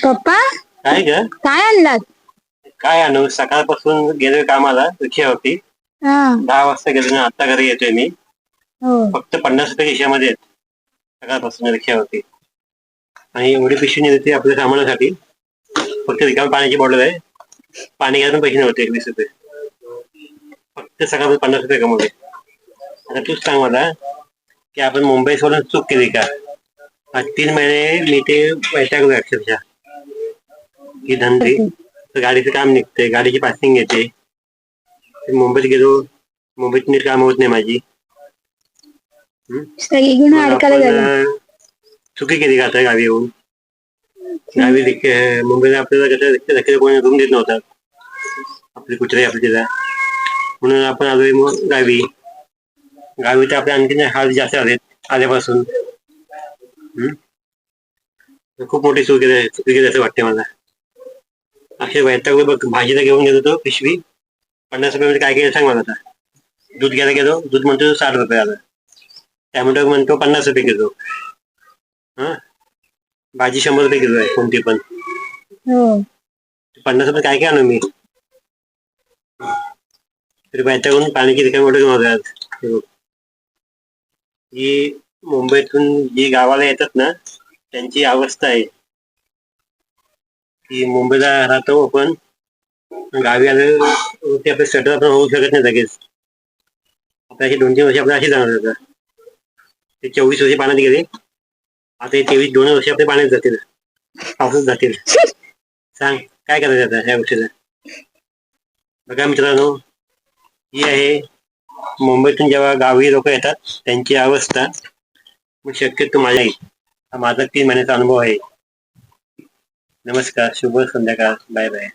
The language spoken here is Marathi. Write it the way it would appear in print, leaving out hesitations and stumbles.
पप्पा काय ग? काय आणलात? काय आणू? सकाळपासून गेलोय कामाला रिक्षावरती. 10 वाजता गेलो ना, आता घरी येतोय मी. हो. फक्त 50 रुपये खिशामध्ये आहेत सकाळपासून रिक्षावरती. आणि एवढी पिशवी नेली आपल्या सामानासाठी. फक्त रिकामी पाण्याची बॉटल आहे. पाणी घ्यायला पण पैसे नव्हते, 20 रुपये. फक्त सकाळपासून 50 रुपये कमवले. आता तूच सांग मला की आपण मुंबई सोडून चूक केली का? आज 3 महिने मी ते वैतागलोय अक्षरशः. ही धंदे गाडीचं काम निघतंय, गाडीची पासिंग येते. मुंबईत गेलो, मुंबईत नीट काम होत नाही माझी. सगळीकडून मग अडकायला झालं. आपण चुकी केली का आता गावी येऊन? गावी मुंबईला आपल्याला कसं कोणी रूम देत नव्हता, आपली कुत्रे आपली तिला. म्हणून आपण आलोय मग गावी. गावी तर आपल्या आणखीन हाल जास्त आल्यापासून. खूप मोठी चुकी केली असं वाटते मला. अक्षय वैतागलो बघ. भाजीला घेऊन गेलो तो पिशवी 50 रुपये काय केलं सांग मला आता. दूध घ्यायला गेलो, दूध म्हणतो 60 रुपये आलं. टॅमॅटो म्हणतो 50 रुपये किलो. भाजी 100 रुपये किलो आहे कोणती पण. 50 रुपये काय आणू मी? तरी वैतागून पाण्याची रिकामी बॉटल घेऊन आज. ही मुंबईतून जी गावाला येतात ना, त्यांची अवस्था आहे की मुंबईला राहतो पण गावी आलं ते आपले सेटल आपण होऊ शकत नाही लगेच. आता हे 2-3 वर्ष आपल्याला अशी जाणार होतं. ते 24 वर्ष पाण्यात गेले, आता हे 23-2 वर्ष आपले पाण्यात जातील, पावसात जातील. सांग काय करायचं आता ह्या गोष्टीला? बघा मित्रांनो, ही आहे मुंबईतून जेव्हा गावी लोक येतात त्यांची अवस्था. मग शक्यतो माझ्या येईल. हा माझा 3 महिन्याचा अनुभव आहे. नमस्कार, शुभ संध्याकाळ, बाय बाय.